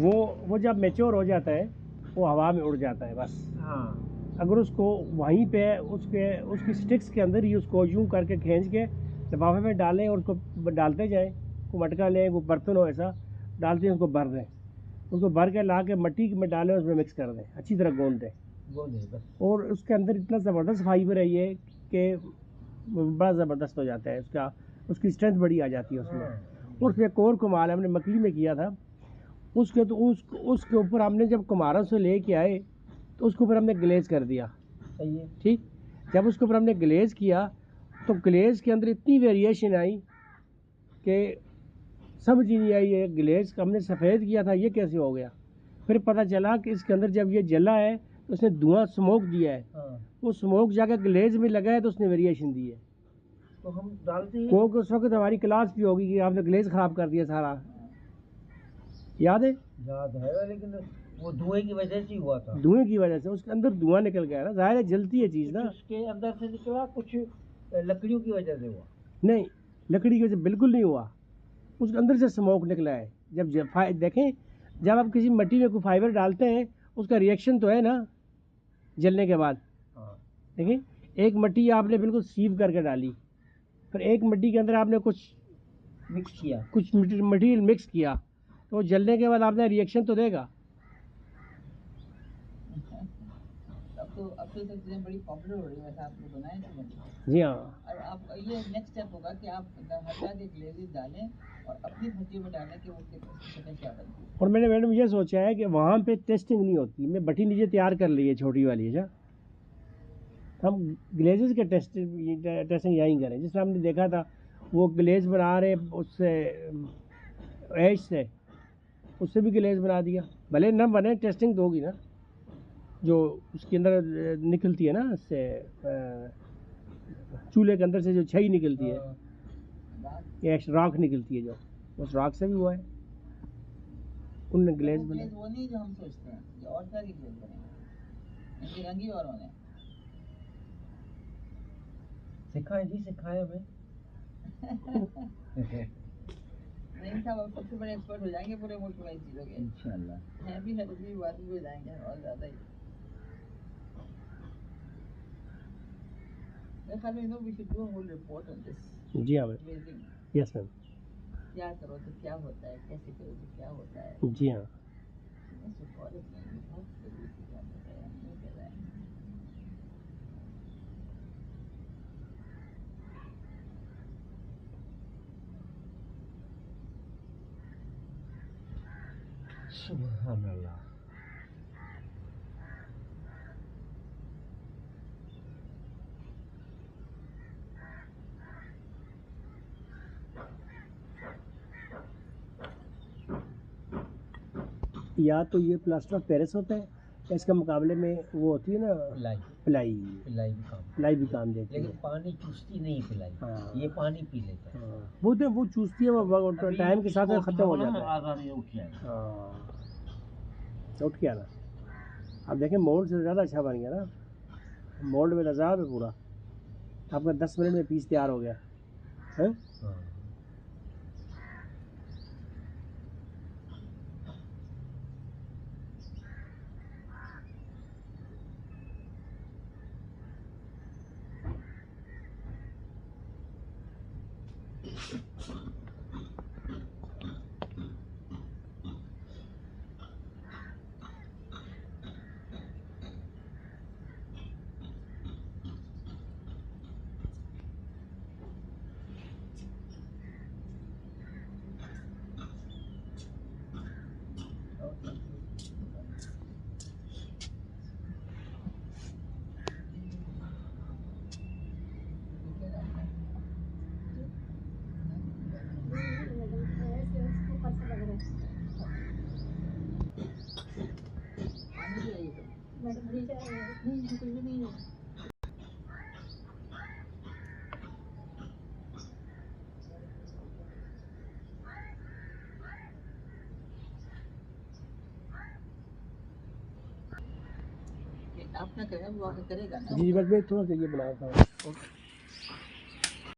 वो जब मैच्योर हो जाता है वो हवा में उड़ जाता है बस। हाँ, अगर उसको वहीं पे उसकी स्टिक्स के अंदर ही उसको यूं करके खींच के लिफाफे में डालें और उसको डालते जाएं, को मटका लें, वो बर्तन हो ऐसा डालते हैं, उसको भर दें, उसको भर के ला के मिट्टी में डालें, उसमें मिक्स कर दें, अच्छी तरह गूंद दें। बस। और उसके अंदर इतना ज़बरदस्त फाइबर है ये कि बड़ा ज़बरदस्त हो जाता है, उसकी स्ट्रेंथ बड़ी आ जाती है उसमें। और उसमें एक और कमाल हमने मकली में किया था, उसके ऊपर हमने जब कुम्हारों से ले के आए तो उसके ऊपर हमने ग्लेज कर दिया। सही है। ठीक, जब उसके ऊपर हमने ग्लेज किया तो ग्लेज के अंदर इतनी वेरिएशन आई कि समझ ही नहीं आई, ये ग्लेज हमने सफ़ेद किया था ये कैसे हो गया। फिर पता चला कि इसके अंदर जब ये जला है तो उसने धुआं स्मोक दिया है। हाँ। वो स्मोक जाकर ग्लेज में लगा है तो उसने वेरिएशन दी है। तो हम डालते हैं क्योंकि उस वक्त हमारी क्लास भी होगी कि आपने ग्लेज ख़राब कर दिया सारा, याद है? याद है, लेकिन वो धुएं की वजह से ही हुआ था। धुएं की वजह से उसके अंदर धुआं निकल गया ना, जाहिर है जलती है चीज़ ना। उसके अंदर से निकला, कुछ लकड़ियों की वजह से हुआ। नहीं, लकड़ी की वजह से बिल्कुल नहीं हुआ, उसके अंदर से स्मोक निकला है। देखें, जब आप किसी मिट्टी में कोई फाइबर डालते हैं उसका रिएक्शन तो है ना जलने के बाद। हाँ। देखें, एक मिट्टी आपने बिल्कुल सीव करके डाली, फिर एक मिट्टी के अंदर आपने कुछ मटेरियल मिक्स किया, तो जलने के बाद आपने रिएक्शन तो देगा। अब तो सब चीज़ें बड़ी पॉपुलर हो रही है, वैसे आपने बनाए थे। जी हाँ। और आप ये नेक्स्ट स्टेप होगा कि आप हटा के ग्लेजेस डालें और अपनी भट्टी में डालें कि वो कितने क्या बनती है। और मैंने मैडम ये सोचा है कि वहाँ पे टेस्टिंग नहीं होती, मैं भट्टी नीचे तैयार कर ली है छोटी वाली है, हम ग्लेजेस के टेस्टिंग यहीं करें। जिस हमने देखा था वो ग्लेज बना रहे उससे एज से, उससे भी ग्लेज बना दिया, भले ना बने टेस्टिंग तो होगी ना, जो उसके अंदर निकलती है ना उससे चूल्हे के अंदर से जो छई निकलती है, राख निकलती है, जो उस राख से भी हुआ है, उनने ग्लेज बनाया। वो नहीं जो हम सोचते हैं, ये और तरह की ग्लेज बनेंगे, इनके रंग ही और होने। सिखाएं जी, सिखाएं हमें। नहीं साहब, अब सबसे बड़े एक्सपर्ट हो जाएंगे पूरे मुल्क में इस चीज़ों के इंशाल्लाह। है भी बात भी हो जाएंगे और ज़्यादा ही। मेरे ख्याल में we should do a whole report on this. जी हाँ मैम। Yes ma'am. क्या करो तो क्या होता है, कैसे करो तो क्या होता है। जी हाँ। सुभान अल्लाह। या तो ये प्लास्टर ऑफ पेरिस होता है या इसके मुकाबले में वो होती है ना पिलाई भी काम देती है, लेकिन पानी चूसती नहीं पिलाई। हाँ। ये पानी पी लेता है। हाँ, वो चूसती है, वो टाइम के साथ ख़त्म हो जाता है। आज़ादी उठ जाएगा। हाँ, उठ गया ना। अब देखें मोल्ड से ज़्यादा अच्छा बन गया ना, मोल्ड में लजाब है पूरा, आपका 10 मिनट में पीस तैयार हो गया है। हाँ। आप ना करें, वो आके करेगा ना। जी बस मैं थोड़ा सा ये बनाया था।